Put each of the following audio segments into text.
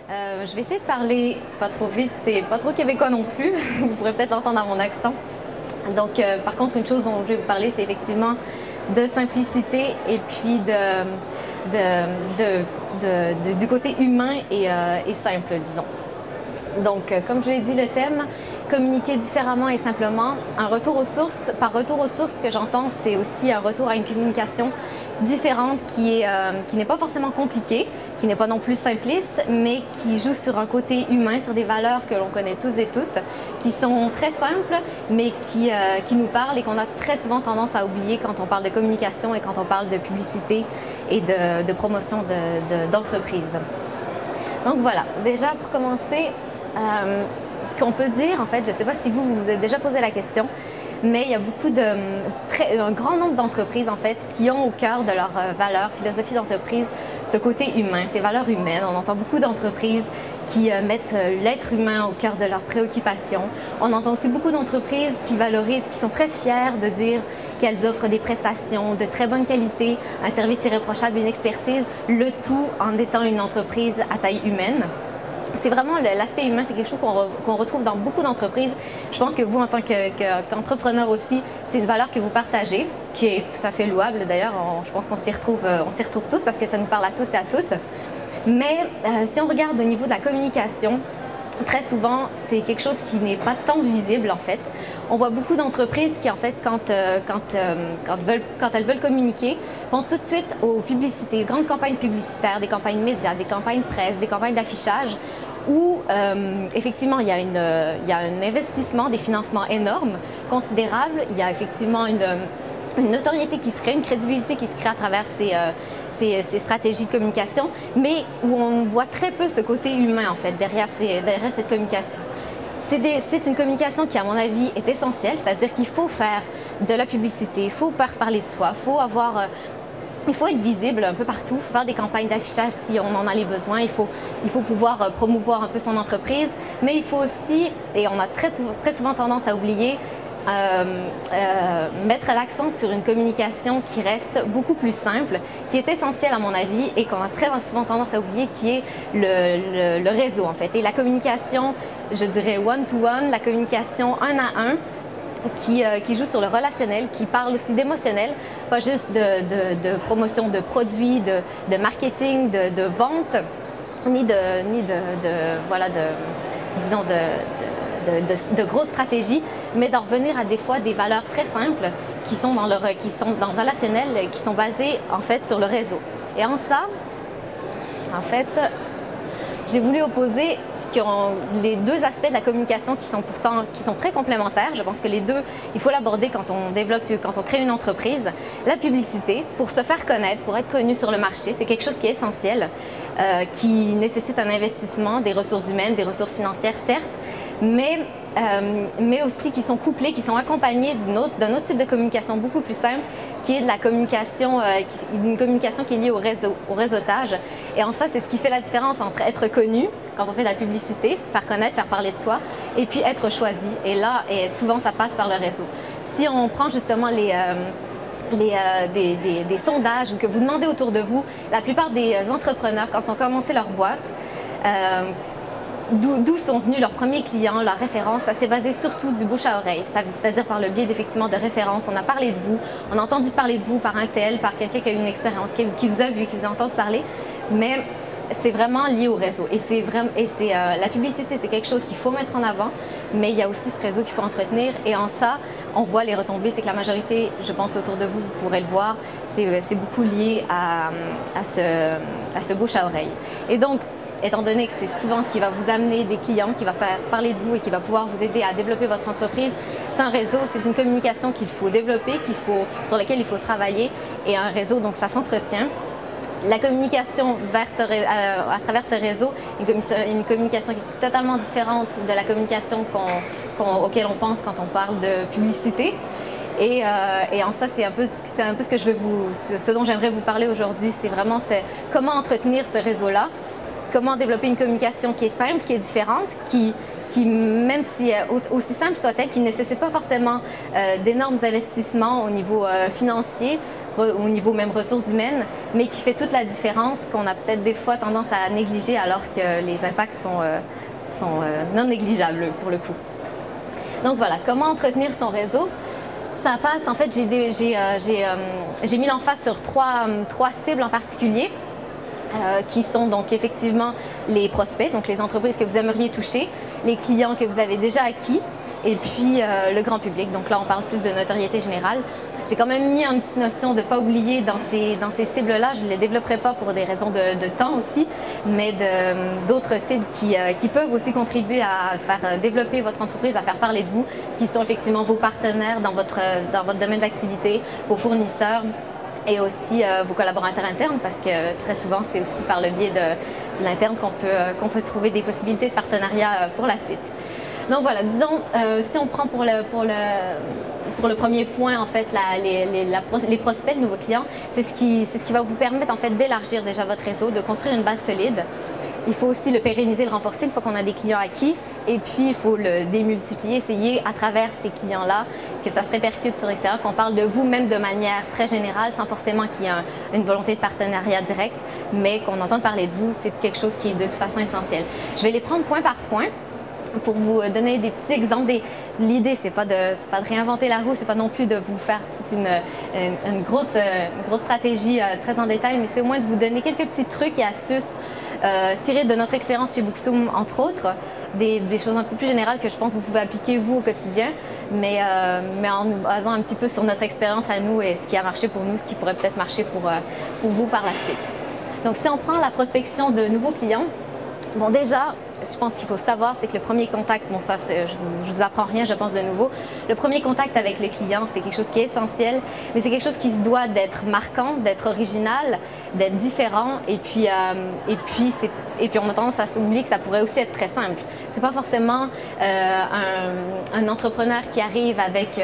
Je vais essayer de parler pas trop vite et pas trop québécois non plus. Vous pourrez peut-être l'entendre dans mon accent. Donc, par contre, une chose dont je vais vous parler, c'est effectivement de simplicité et puis du côté humain et simple, disons. Donc, comme je l'ai dit, le thème, communiquer différemment et simplement, un retour aux sources. Par retour aux sources, ce que j'entends, c'est aussi un retour à une communication différente qui n'est pas forcément compliquée, qui n'est pas non plus simpliste, mais qui joue sur un côté humain, sur des valeurs que l'on connaît tous et toutes, qui sont très simples, mais qui nous parlent et qu'on a très souvent tendance à oublier quand on parle de communication et quand on parle de publicité et de promotion d'entreprise. Donc voilà, déjà pour commencer, ce qu'on peut dire, en fait, je ne sais pas si vous vous êtes déjà posé la question, mais il y a un grand nombre d'entreprises, en fait, qui ont au cœur de leur valeur, philosophie d'entreprise, ce côté humain, ces valeurs humaines. On entend beaucoup d'entreprises qui mettent l'être humain au cœur de leurs préoccupations. On entend aussi beaucoup d'entreprises qui valorisent, qui sont très fières de dire qu'elles offrent des prestations de très bonne qualité, un service irréprochable, une expertise, le tout en étant une entreprise à taille humaine. C'est vraiment l'aspect humain, c'est quelque chose qu'on retrouve dans beaucoup d'entreprises. Je pense que vous, en tant qu'entrepreneur aussi, c'est une valeur que vous partagez, qui est tout à fait louable d'ailleurs. Je pense qu'on s'y retrouve tous parce que ça nous parle à tous et à toutes. Mais si on regarde au niveau de la communication, très souvent, c'est quelque chose qui n'est pas tant visible en fait. On voit beaucoup d'entreprises qui en fait, quand elles veulent communiquer, pensent tout de suite aux publicités, grandes campagnes publicitaires, des campagnes médias, des campagnes presse, des campagnes d'affichage, où effectivement il y a un investissement, des financements énormes, considérables. Il y a effectivement une notoriété qui se crée, une crédibilité qui se crée à travers ces stratégies de communication, mais où on voit très peu ce côté humain en fait derrière cette communication. C'est une communication qui, à mon avis, est essentielle, c'est-à-dire qu'il faut faire de la publicité, il faut parler de soi, il faut être visible un peu partout, faire des campagnes d'affichage si on en a les besoins, il faut pouvoir promouvoir un peu son entreprise, mais il faut aussi, et on a très souvent tendance à oublier, mettre l'accent sur une communication qui reste beaucoup plus simple, qui est essentielle à mon avis et qu'on a très souvent tendance à oublier, qui est le réseau en fait. Et la communication, je dirais one-to-one, la communication un à un, qui joue sur le relationnel, qui parle aussi d'émotionnel, pas juste de promotion de produits, de marketing, de vente, ni de grosses stratégies, mais d'en revenir à des fois des valeurs très simples qui sont dans le relationnel, qui sont basées en fait sur le réseau. Et en ça, en fait, j'ai voulu opposer les deux aspects de la communication qui sont très complémentaires. Je pense que les deux, il faut l'aborder quand on crée une entreprise. La publicité, pour se faire connaître, pour être connu sur le marché, c'est quelque chose qui est essentiel, qui nécessite un investissement, des ressources humaines, des ressources financières, certes, mais aussi qui sont couplés, qui sont accompagnés d'un autre type de communication beaucoup plus simple, qui est de la communication, une communication qui est liée au réseautage. Et en ça, c'est ce qui fait la différence entre être connu, quand on fait de la publicité, se faire connaître, faire parler de soi, et puis être choisi. Et là, souvent, ça passe par le réseau. Si on prend justement des sondages que vous demandez autour de vous, la plupart des entrepreneurs, quand ils ont commencé leur boîte, d'où sont venus leurs premiers clients, leurs références, ça s'est basé surtout du bouche à oreille, c'est-à-dire par le biais d'effectivement de références. On a parlé de vous, on a entendu parler de vous par un tel, par quelqu'un qui a eu une expérience, qui vous a vu, qui vous a entendu parler, mais c'est vraiment lié au réseau. La publicité, c'est quelque chose qu'il faut mettre en avant, mais il y a aussi ce réseau qu'il faut entretenir. Et en ça, on voit les retombées, c'est que la majorité, je pense autour de vous, vous pourrez le voir, c'est beaucoup lié à ce bouche à oreille. Et donc, étant donné que c'est souvent ce qui va vous amener des clients, qui va faire parler de vous et qui va pouvoir vous aider à développer votre entreprise, c'est un réseau, c'est une communication qu'il faut développer, sur laquelle il faut travailler. Et un réseau, donc ça s'entretient. La communication à travers ce réseau, une communication qui est totalement différente de la communication auquel on pense quand on parle de publicité. Et en ça, c'est un peu ce dont j'aimerais vous parler aujourd'hui, c'est vraiment comment entretenir ce réseau-là, comment développer une communication qui est simple, qui est différente, qui même si aussi simple soit-elle, qui ne nécessite pas forcément d'énormes investissements au niveau financier, au niveau même ressources humaines, mais qui fait toute la différence, qu'on a peut-être des fois tendance à négliger alors que les impacts sont non négligeables pour le coup. Donc voilà, comment entretenir son réseau? Ça passe, en fait, j'ai mis l'emphase sur trois cibles en particulier. Qui sont donc effectivement les prospects, donc les entreprises que vous aimeriez toucher, les clients que vous avez déjà acquis, et puis le grand public. Donc là, on parle plus de notoriété générale. J'ai quand même mis une petite notion de ne pas oublier dans ces cibles-là. Je ne les développerai pas pour des raisons de temps aussi, mais d'autres cibles qui peuvent aussi contribuer à faire développer votre entreprise, à faire parler de vous, qui sont effectivement vos partenaires dans votre domaine d'activité, vos fournisseurs, et aussi vos collaborateurs internes, parce que très souvent, c'est aussi par le biais de l'interne qu'on peut trouver des possibilités de partenariat pour la suite. Donc voilà, disons, si on prend pour le premier point, en fait, les prospects, de nouveaux clients, c'est ce qui va vous permettre en fait d'élargir déjà votre réseau, de construire une base solide. Il faut aussi le pérenniser, le renforcer une fois qu'on a des clients acquis. Et puis, il faut le démultiplier, essayer à travers ces clients-là que ça se répercute sur l'extérieur, qu'on parle de vous même de manière très générale, sans forcément qu'il y ait une volonté de partenariat direct, mais qu'on entende parler de vous, c'est quelque chose qui est de toute façon essentiel. Je vais les prendre point par point pour vous donner des petits exemples. L'idée, c'est pas de réinventer la roue, c'est pas non plus de vous faire toute une grosse stratégie très en détail, mais c'est au moins de vous donner quelques petits trucs et astuces tirés de notre expérience chez Booksum, entre autres, des choses un peu plus générales que je pense que vous pouvez appliquer vous au quotidien, mais en nous basant un petit peu sur notre expérience à nous et ce qui a marché pour nous, ce qui pourrait peut-être marcher pour vous par la suite. Donc si on prend la prospection de nouveaux clients, bon déjà, je pense qu'il faut savoir, c'est que le premier contact, bon ça je vous apprends rien je pense de nouveau, le premier contact avec le client c'est quelque chose qui est essentiel, mais c'est quelque chose qui se doit d'être marquant, d'être original, d'être différent et puis on a tendance à s'oublier que ça pourrait aussi être très simple. C'est pas forcément un entrepreneur qui arrive avec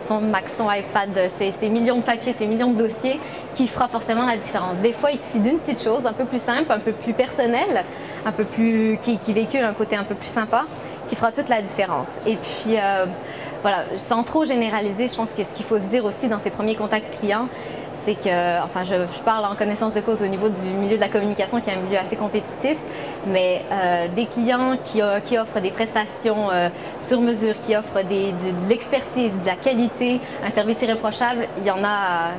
son Mac, son iPad, ses millions de papiers, ses millions de dossiers qui fera forcément la différence. Des fois il suffit d'une petite chose un peu plus simple, un peu plus personnelle, un peu plus qui véhicule un côté un peu plus sympa, qui fera toute la différence. Et puis voilà, sans trop généraliser, je pense que ce qu'il faut se dire aussi dans ces premiers contacts clients, c'est que, enfin je parle en connaissance de cause au niveau du milieu de la communication qui est un milieu assez compétitif, mais des clients qui offrent des prestations sur mesure, qui offrent de l'expertise, de la qualité, un service irréprochable, il y en a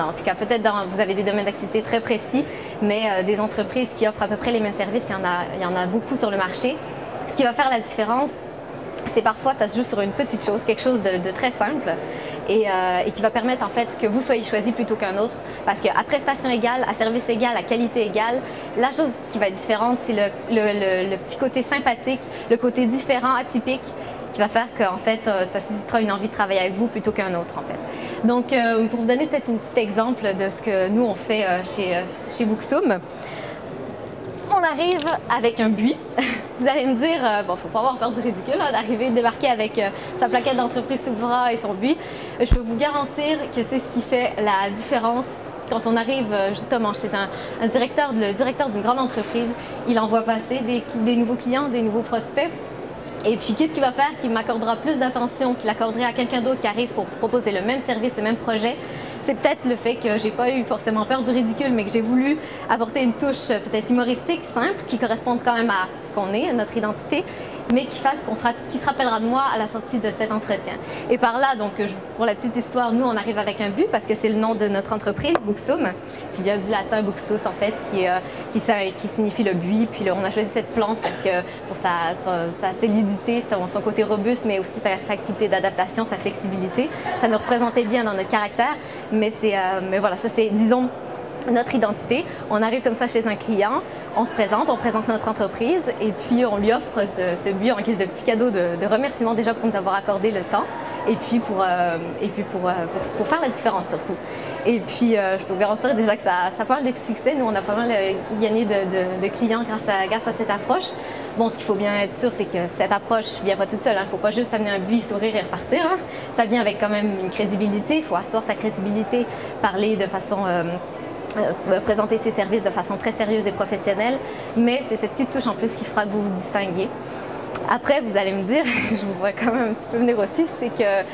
en tout cas. Peut-être vous avez des domaines d'activité très précis, mais des entreprises qui offrent à peu près les mêmes services, il y en a beaucoup sur le marché. Ce qui va faire la différence, c'est parfois ça se joue sur une petite chose, quelque chose de très simple et qui va permettre en fait que vous soyez choisi plutôt qu'un autre, parce qu'à prestation égale, à service égal, à qualité égale, la chose qui va être différente, c'est le petit côté sympathique, le côté différent, atypique, qui va faire qu'en fait ça suscitera une envie de travailler avec vous plutôt qu'un autre en fait. Donc pour vous donner peut-être un petit exemple de ce que nous on fait chez Booksum, on arrive avec un buis. Vous allez me dire, bon, faut pas avoir peur du ridicule d'arriver, de débarquer avec sa plaquette d'entreprise sous le bras et son buis. Je peux vous garantir que c'est ce qui fait la différence quand on arrive justement chez le directeur d'une grande entreprise. Il envoie passer des nouveaux clients, des nouveaux prospects. Et puis, qu'est-ce qu'il va faire? Qu'il m'accordera plus d'attention qu'il accorderait à quelqu'un d'autre qui arrive pour proposer le même service, le même projet. C'est peut-être le fait que j'ai pas eu forcément peur du ridicule, mais que j'ai voulu apporter une touche peut-être humoristique, simple, qui corresponde quand même à ce qu'on est, à notre identité, mais qui fasse qui se rappellera de moi à la sortie de cet entretien. Et par là, donc, pour la petite histoire, nous, on arrive avec un but, parce que c'est le nom de notre entreprise, Booksum, qui vient du latin buxus, en fait, qui signifie le buis. Puis là, on a choisi cette plante parce que pour sa solidité, son côté robuste, mais aussi sa faculté d'adaptation, sa flexibilité, ça nous représentait bien dans notre caractère. Mais voilà, ça c'est, disons, notre identité. On arrive comme ça chez un client, on se présente, on présente notre entreprise et puis on lui offre ce buis en guise de petit cadeau de remerciement déjà pour nous avoir accordé le temps et puis pour faire la différence surtout. Et puis je peux vous garantir déjà que ça parle de succès. Nous on a pas mal gagné de clients grâce à cette approche. Bon, ce qu'il faut bien être sûr, c'est que cette approche ne vient pas toute seule. Il ne faut pas juste amener un buis, sourire et repartir. Ça vient avec quand même une crédibilité. Il faut asseoir sa crédibilité, parler de façon présenter ses services de façon très sérieuse et professionnelle, mais c'est cette petite touche en plus qui fera que vous vous distinguez. Après, vous allez me dire, je vous vois quand même un petit peu venir aussi, c'est que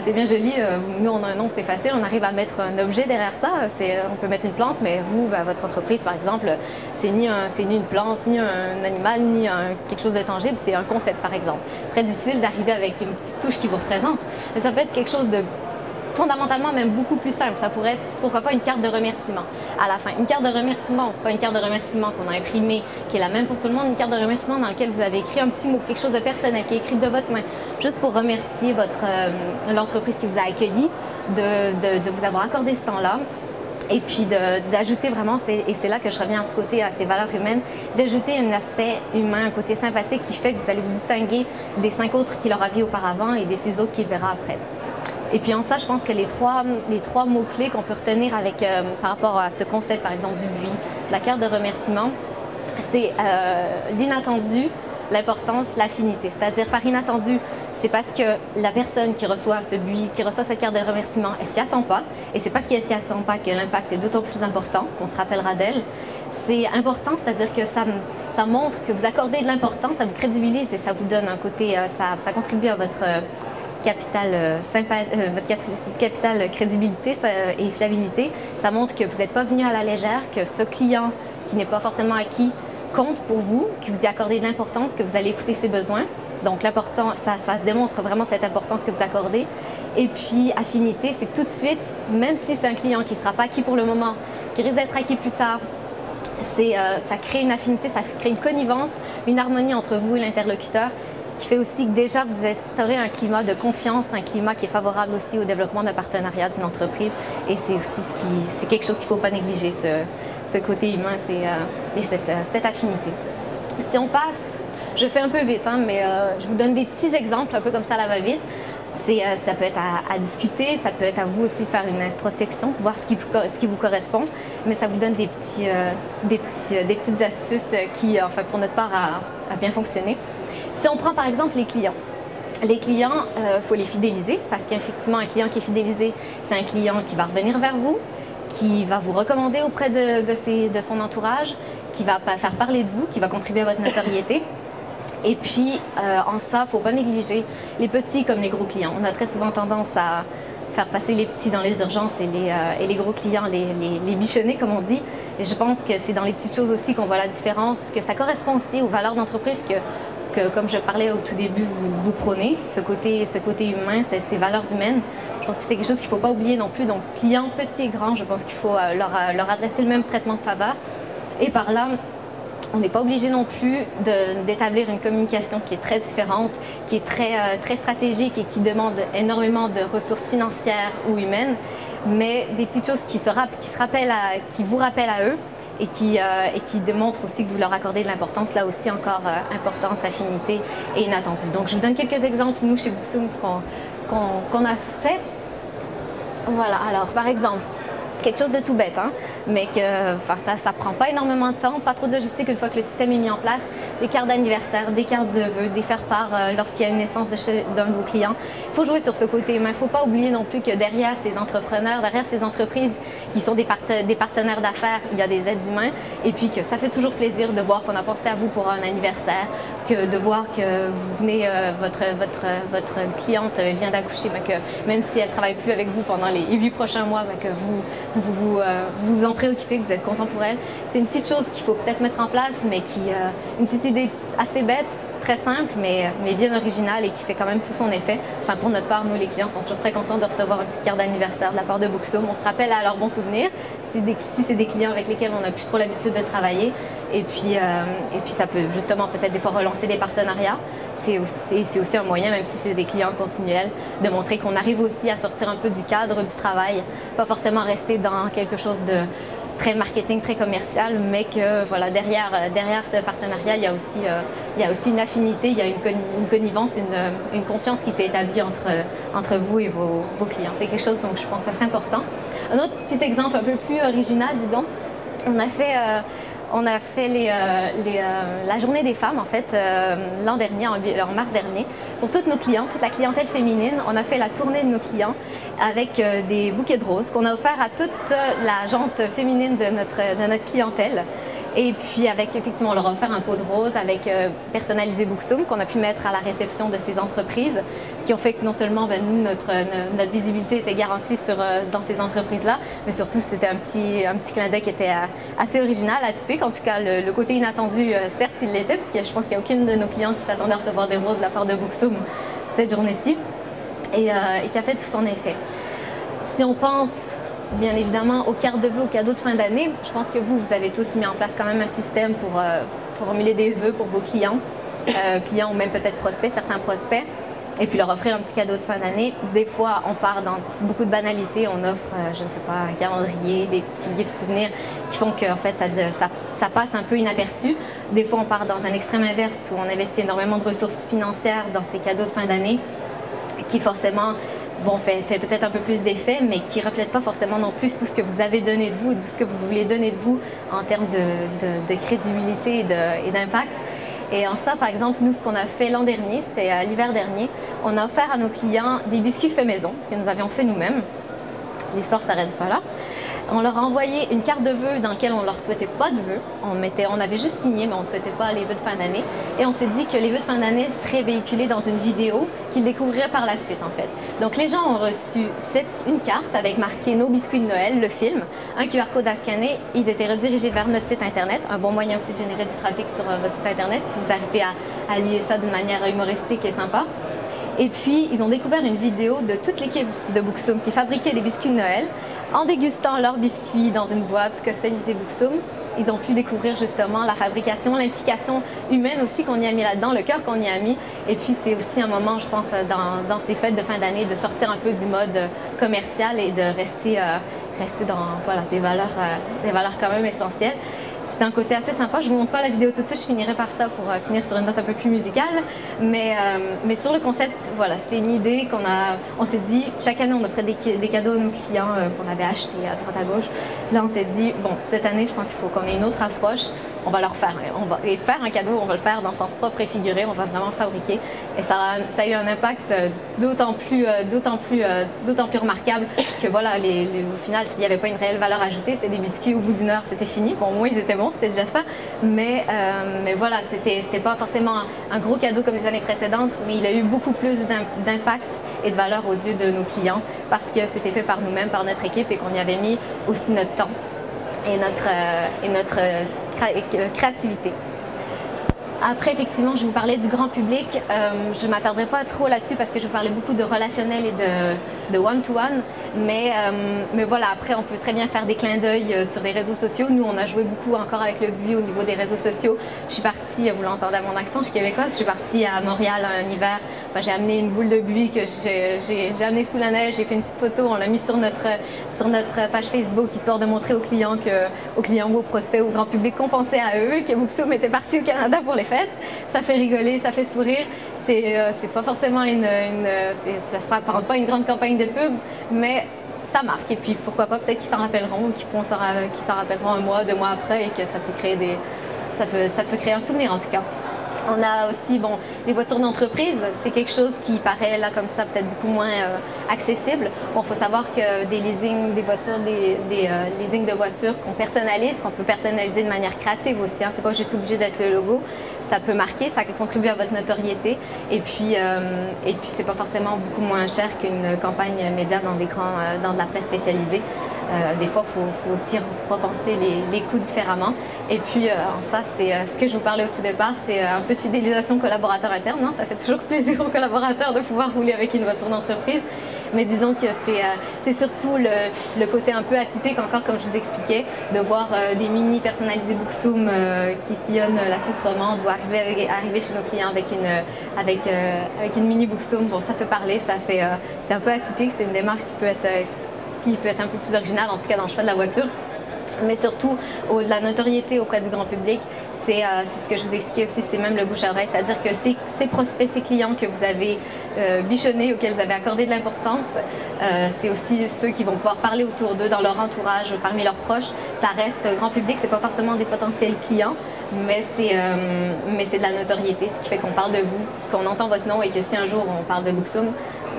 c'est bien joli, nous on a un nom, c'est facile, on arrive à mettre un objet derrière ça, on peut mettre une plante, mais vous, votre entreprise par exemple, c'est ni une plante, ni un animal, ni quelque chose de tangible, c'est un concept par exemple. Très difficile d'arriver avec une petite touche qui vous représente, mais ça peut être quelque chose de fondamentalement même beaucoup plus simple. Ça pourrait être, pourquoi pas, une carte de remerciement à la fin. Une carte de remerciement, pas une carte de remerciement qu'on a imprimée, qui est la même pour tout le monde, une carte de remerciement dans laquelle vous avez écrit un petit mot, quelque chose de personnel, qui est écrit de votre main, juste pour remercier l'entreprise qui vous a accueilli de vous avoir accordé ce temps-là. Et puis d'ajouter vraiment, et c'est là que je reviens à ce côté, à ces valeurs humaines, d'ajouter un aspect humain, un côté sympathique qui fait que vous allez vous distinguer des 5 autres qu'il aura vus auparavant et des 6 autres qu'il verra après. Et puis en ça, je pense que les trois mots-clés qu'on peut retenir par rapport à ce concept, par exemple, du buis, la carte de remerciement, c'est l'inattendu, l'importance, l'affinité. C'est-à-dire, par inattendu, c'est parce que la personne qui reçoit ce buis, qui reçoit cette carte de remerciement, elle s'y attend pas. Et c'est parce qu'elle s'y attend pas que l'impact est d'autant plus important, qu'on se rappellera d'elle. C'est important, c'est-à-dire que ça montre que vous accordez de l'importance, ça vous crédibilise et ça vous donne un côté, ça contribue à votre votre capital crédibilité et fiabilité. Ça montre que vous n'êtes pas venu à la légère, que ce client qui n'est pas forcément acquis compte pour vous, que vous y accordez de l'importance, que vous allez écouter ses besoins. Donc l'important, ça démontre vraiment cette importance que vous accordez. Et puis affinité, c'est que tout de suite, même si c'est un client qui ne sera pas acquis pour le moment, qui risque d'être acquis plus tard, ça crée une affinité, ça crée une connivence, une harmonie entre vous et l'interlocuteur, qui fait aussi que déjà vous instaurez un climat de confiance, un climat qui est favorable aussi au développement d'un partenariat d'une entreprise. Et c'est aussi c'est quelque chose qu'il ne faut pas négliger, ce côté humain et cette affinité. Si on passe, je fais un peu vite, mais je vous donne des petits exemples, un peu comme ça, là va vite. Ça peut être à discuter, ça peut être à vous aussi de faire une introspection, voir ce qui vous correspond, mais ça vous donne des petites astuces qui, enfin, pour notre part, a bien fonctionné. Si on prend par exemple les clients, il faut les fidéliser parce qu'effectivement, un client qui est fidélisé, c'est un client qui va revenir vers vous, qui va vous recommander auprès de son entourage, qui va faire parler de vous, qui va contribuer à votre notoriété. Et puis, en ça, il ne faut pas négliger les petits comme les gros clients. On a très souvent tendance à faire passer les petits dans les urgences et les gros clients, les bichonner, comme on dit. Et je pense que c'est dans les petites choses aussi qu'on voit la différence, que ça correspond aussi aux valeurs d'entreprise que comme je parlais au tout début, vous prônez, ce côté humain, ces valeurs humaines. Je pense que c'est quelque chose qu'il ne faut pas oublier non plus. Donc, clients petits et grands, je pense qu'il faut leur adresser le même traitement de faveur. Et par là, on n'est pas obligé non plus d'établir une communication qui est très différente, qui est très stratégique et qui demande énormément de ressources financières ou humaines, mais des petites choses qui vous rappellent à eux et qui démontrent aussi que vous leur accordez de l'importance. Là aussi, encore importance, affinité et inattendu. Donc, je vous donne quelques exemples, nous, chez Booksum, qu'on a fait. Voilà, alors, par exemple, quelque chose de tout bête, mais que ça prend pas énormément de temps, pas trop de logistique une fois que le système est mis en place. Des cartes d'anniversaire, des cartes de vœux, des faire-part lorsqu'il y a une naissance d'un de vos clients. Il faut jouer sur ce côté humain. Il ne faut pas oublier non plus que derrière ces entrepreneurs, derrière ces entreprises qui sont des partenaires d'affaires, il y a des êtres humains. Et puis que ça fait toujours plaisir de voir qu'on a pensé à vous pour un anniversaire, de voir que vous venez, votre cliente vient d'accoucher, que même si elle ne travaille plus avec vous pendant les 8 prochains mois, que vous en préoccupez, que vous êtes content pour elle. C'est une petite chose qu'il faut peut-être mettre en place, mais une petite idée assez bête, très simple, mais bien originale et qui fait quand même tout son effet. Enfin, pour notre part, nous, les clients sont toujours très contents de recevoir une petite carte d'anniversaire de la part de Booksum. On se rappelle à leurs bons souvenirs, si c'est des clients avec lesquels on n'a plus trop l'habitude de travailler. Et puis ça peut justement peut-être des fois relancer des partenariats. C'est aussi un moyen, même si c'est des clients continuels, de montrer qu'on arrive aussi à sortir un peu du cadre du travail, pas forcément rester dans quelque chose de très marketing, très commercial, mais que voilà, derrière ce partenariat, il y a aussi une affinité, il y a une connivence, une confiance qui s'est établie entre vous et vos clients. C'est quelque chose donc je pense assez important. Un autre petit exemple un peu plus original, disons, on a fait la journée des femmes en fait l'an dernier, en mars dernier, pour toutes nos clients, toute la clientèle féminine. On a fait la tournée de nos clients avec des bouquets de roses qu'on a offert à toute la gente féminine de notre clientèle. Et puis avec, effectivement, on leur a offert un pot de rose avec personnalisé Booksoum qu'on a pu mettre à la réception de ces entreprises, qui ont fait que non seulement nous, notre visibilité était garantie dans ces entreprises-là, mais surtout c'était un petit clin d'œil qui était assez original, atypique. En tout cas, le côté inattendu, certes, il l'était, parce que je pense qu'il n'y a aucune de nos clients qui s'attendait à recevoir des roses de la part de Booksoum cette journée-ci, et qui a fait tout son effet. Si on pense bien évidemment aux cartes de vœux, aux cadeaux de fin d'année, je pense que vous avez tous mis en place quand même un système pour formuler des vœux pour vos clients, clients ou même peut-être prospects, certains prospects, et puis leur offrir un petit cadeau de fin d'année. Des fois, on part dans beaucoup de banalités, on offre, je ne sais pas, un calendrier, des petits gifs souvenirs qui font que en fait, ça passe un peu inaperçu. Des fois, on part dans un extrême inverse où on investit énormément de ressources financières dans ces cadeaux de fin d'année qui forcément fait peut-être un peu plus d'effet, mais qui ne reflète pas forcément non plus tout ce que vous avez donné de vous, tout ce que vous voulez donner de vous en termes de crédibilité et d'impact. Et en ça, par exemple, nous, ce qu'on a fait l'an dernier, c'était l'hiver dernier, on a offert à nos clients des biscuits faits maison, que nous avions fait nous-mêmes. L'histoire ne s'arrête pas là. On leur a envoyé une carte de vœux dans laquelle on ne leur souhaitait pas de vœux. On avait juste signé, mais on ne souhaitait pas les vœux de fin d'année. Et on s'est dit que les vœux de fin d'année seraient véhiculés dans une vidéo qu'ils découvriraient par la suite, en fait. Donc les gens ont reçu une carte avec marqué « Nos biscuits de Noël », le film, un QR code à scanner. Ils étaient redirigés vers notre site Internet. Un bon moyen aussi de générer du trafic sur votre site Internet, si vous arrivez à lier ça d'une manière humoristique et sympa. Et puis, ils ont découvert une vidéo de toute l'équipe de Booksoum qui fabriquait les biscuits de Noël. En dégustant leurs biscuits dans une boîte customisée Booksoum, ils ont pu découvrir justement la fabrication, l'implication humaine aussi qu'on y a mis là-dedans, le cœur qu'on y a mis. Et puis, c'est aussi un moment, je pense, dans ces fêtes de fin d'année, de sortir un peu du mode commercial et de rester dans des valeurs quand même essentielles. C'était un côté assez sympa. Je ne vous montre pas la vidéo tout de suite, je finirai par ça pour finir sur une note un peu plus musicale. Mais sur le concept, voilà, c'était une idée on s'est dit, chaque année on offrait des cadeaux à nos clients qu'on avait achetés à droite à gauche. Là on s'est dit, bon, cette année je pense qu'il faut qu'on ait une autre approche. On va leur faire, et faire un cadeau, on va le faire dans le sens propre et figuré, on va vraiment le fabriquer. Et ça a eu un impact d'autant plus remarquable que voilà, au final, s'il n'y avait pas une réelle valeur ajoutée, c'était des biscuits, au bout d'une heure, c'était fini. Bon, au moins, ils étaient bons, c'était déjà ça. Mais voilà, c'était pas forcément un gros cadeau comme les années précédentes, mais il a eu beaucoup plus d'impact et de valeur aux yeux de nos clients parce que c'était fait par nous-mêmes, par notre équipe et qu'on y avait mis aussi notre temps et notre créativité. Après, effectivement, je vous parlais du grand public. Je ne m'attarderai pas trop là-dessus parce que je vous parlais beaucoup de relationnel et de one-to-one. Mais voilà, après, on peut très bien faire des clins d'œil sur les réseaux sociaux. Nous, on a joué beaucoup encore avec le buis au niveau des réseaux sociaux. Je suis partie, vous l'entendez à mon accent, je suis québécoise, je suis partie à Montréal un hiver. J'ai amené une boule de buis que j'ai amenée sous la neige. J'ai fait une petite photo, on l'a mis sur notre page Facebook, histoire de montrer aux clients ou aux prospects, au grand public qu'on pensait à eux, que Booksoum était parti au Canada pour les fêtes. Ça fait rigoler, ça fait sourire. C'est pas forcément ça s'apparente pas une grande campagne de pub, mais ça marque. Et puis pourquoi pas, peut-être qu'ils s'en rappelleront ou qu'ils s'en rappelleront un mois, 2 mois après et que ça peut créer un souvenir en tout cas. On a aussi des voitures d'entreprise, c'est quelque chose qui paraît là comme ça peut-être beaucoup moins accessible. Il faut savoir que des leasing leasing de voitures qu'on personnalise, qu'on peut personnaliser de manière créative aussi, c'est pas juste obligé d'être le logo, ça peut marquer, ça contribue à votre notoriété et puis c'est pas forcément beaucoup moins cher qu'une campagne média dans de la presse spécialisée. Des fois, il faut aussi repenser les coûts différemment. Et puis, ça, c'est ce que je vous parlais au tout départ, c'est un peu de fidélisation collaborateur interne. Non, ça fait toujours plaisir aux collaborateurs de pouvoir rouler avec une voiture d'entreprise. Mais disons que c'est surtout le côté un peu atypique, encore comme je vous expliquais, de voir des mini personnalisés Booksoum qui sillonnent la Suisse romande ou arriver chez nos clients avec une mini Booksoum. Bon, ça fait parler, c'est un peu atypique, c'est une démarche qui peut être un peu plus originale, en tout cas dans le choix de la voiture. Mais surtout, la notoriété auprès du grand public, c'est ce que je vous expliquais aussi, c'est même le bouche à oreille, c'est-à-dire que ces prospects, ces clients que vous avez bichonnés, auxquels vous avez accordé de l'importance, c'est aussi ceux qui vont pouvoir parler autour d'eux, dans leur entourage, parmi leurs proches. Ça reste grand public, c'est pas forcément des potentiels clients, mais c'est de la notoriété, ce qui fait qu'on parle de vous, qu'on entend votre nom et que si un jour on parle de Booksoum,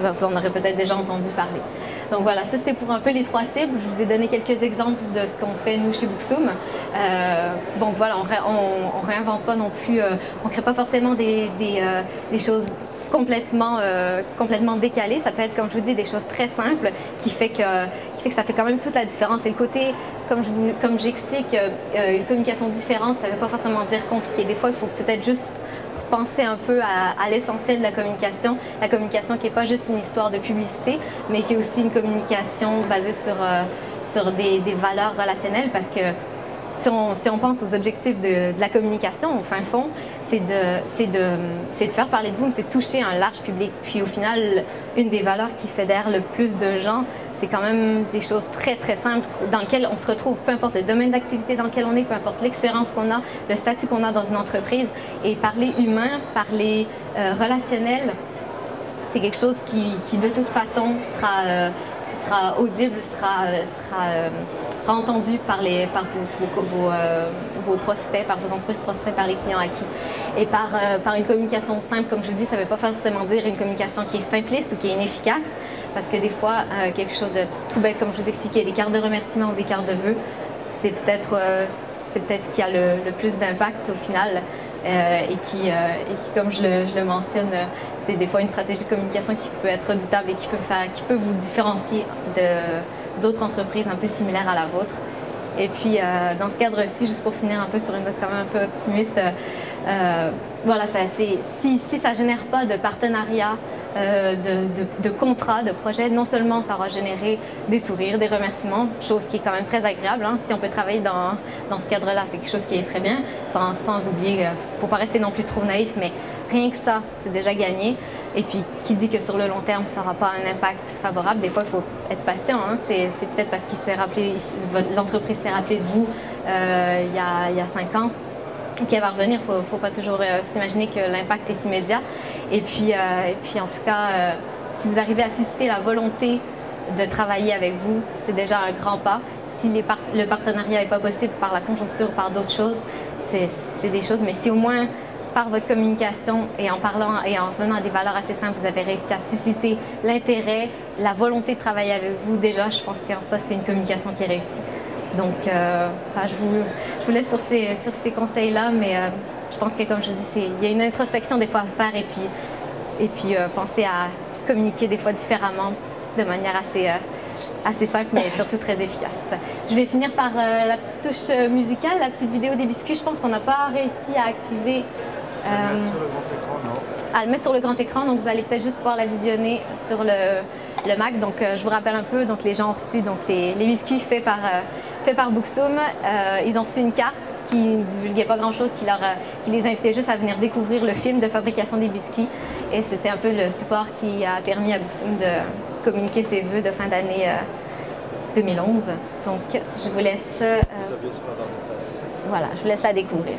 Vous en aurez peut-être déjà entendu parler. Donc voilà, ça c'était pour un peu les 3 cibles. Je vous ai donné quelques exemples de ce qu'on fait nous chez Booksoom. Bon voilà, on réinvente pas non plus, on crée pas forcément des choses complètement décalées. Ça peut être, comme je vous dis, des choses très simples qui fait que ça fait quand même toute la différence. Et le côté, comme j'explique, une communication différente, ça ne veut pas forcément dire compliqué. Des fois, il faut peut-être juste penser un peu à l'essentiel de la communication qui n'est pas juste une histoire de publicité, mais qui est aussi une communication basée sur des valeurs relationnelles, parce que si on pense aux objectifs de la communication, au fin fond, c'est de faire parler de vous, c'est de toucher un large public. Puis au final, une des valeurs qui fédère le plus de gens, c'est quand même des choses très très simples dans lesquelles on se retrouve, peu importe le domaine d'activité dans lequel on est, peu importe l'expérience qu'on a, le statut qu'on a dans une entreprise. Et parler humain, parler relationnel, c'est quelque chose qui de toute façon sera audible, sera entendu par vos prospects, par vos entreprises prospects, par les clients acquis. Et par une communication simple, comme je vous dis, ça ne veut pas forcément dire une communication qui est simpliste ou qui est inefficace, parce que des fois, quelque chose de tout bête, comme je vous expliquais, des cartes de remerciement ou des cartes de vœux, c'est peut-être ce qui a le plus d'impact au final. Et qui, comme je le mentionne, c'est des fois une stratégie de communication qui peut être redoutable et qui peut vous différencier d'autres entreprises un peu similaires à la vôtre. Et puis, dans ce cadre-ci, juste pour finir un peu sur une note quand même un peu optimiste, voilà, si ça ne génère pas de partenariat, de contrats, de projets, non seulement ça aura généré des sourires, des remerciements, chose qui est quand même très agréable. Hein. Si on peut travailler dans ce cadre-là, c'est quelque chose qui est très bien, sans oublier, il ne faut pas rester non plus trop naïf, mais rien que ça, c'est déjà gagné. Et puis, qui dit que sur le long terme, ça n'aura pas un impact favorable, des fois, il faut être patient. Hein. C'est peut-être parce l'entreprise s'est rappelée de vous il y a 5 ans qu'elle va revenir. Il ne faut pas toujours s'imaginer que l'impact est immédiat. Et puis en tout cas, si vous arrivez à susciter la volonté de travailler avec vous, c'est déjà un grand pas. Si le partenariat n'est pas possible par la conjoncture ou par d'autres choses, c'est des choses. Mais si au moins, par votre communication et en parlant et en revenant à des valeurs assez simples, vous avez réussi à susciter l'intérêt, la volonté de travailler avec vous, déjà, je pense que ça, c'est une communication qui est réussie. Donc, je vous laisse sur ces conseils-là, mais je pense que, comme je dis, il y a une introspection des fois à faire et puis penser à communiquer des fois différemment, de manière assez simple, mais surtout très efficace. Je vais finir par la petite touche musicale, la petite vidéo des biscuits. Je pense qu'on n'a pas réussi à activer... À mettre sur le grand écran, non? À le mettre sur le grand écran, donc vous allez peut-être juste pouvoir la visionner sur le Mac. Donc je vous rappelle un peu, donc les gens ont reçu donc, les biscuits faits par Booksoom. Ils ont reçu une carte qui ne divulguait pas grand-chose, qui les invitait juste à venir découvrir le film de fabrication des biscuits. Et c'était un peu le support qui a permis à Booksoom de communiquer ses vœux de fin d'année 2011. Donc je vous laisse... voilà, je vous laisse la découvrir.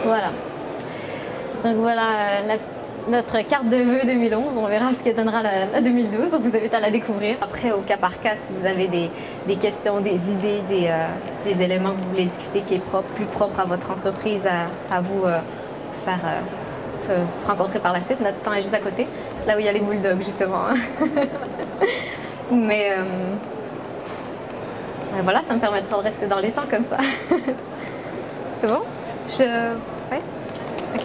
Voilà. Donc voilà notre carte de vœux 2011. On verra ce que donnera la 2012. On vous invite à la découvrir. Après, au cas par cas, si vous avez des questions, des idées, des éléments que vous voulez discuter qui est plus propre à votre entreprise, à vous faire se rencontrer par la suite. Notre stand est juste à côté, là où il y a les bulldogs, justement. Mais voilà, ça me permettra de rester dans les temps comme ça. C'est bon? Ouais? Ok.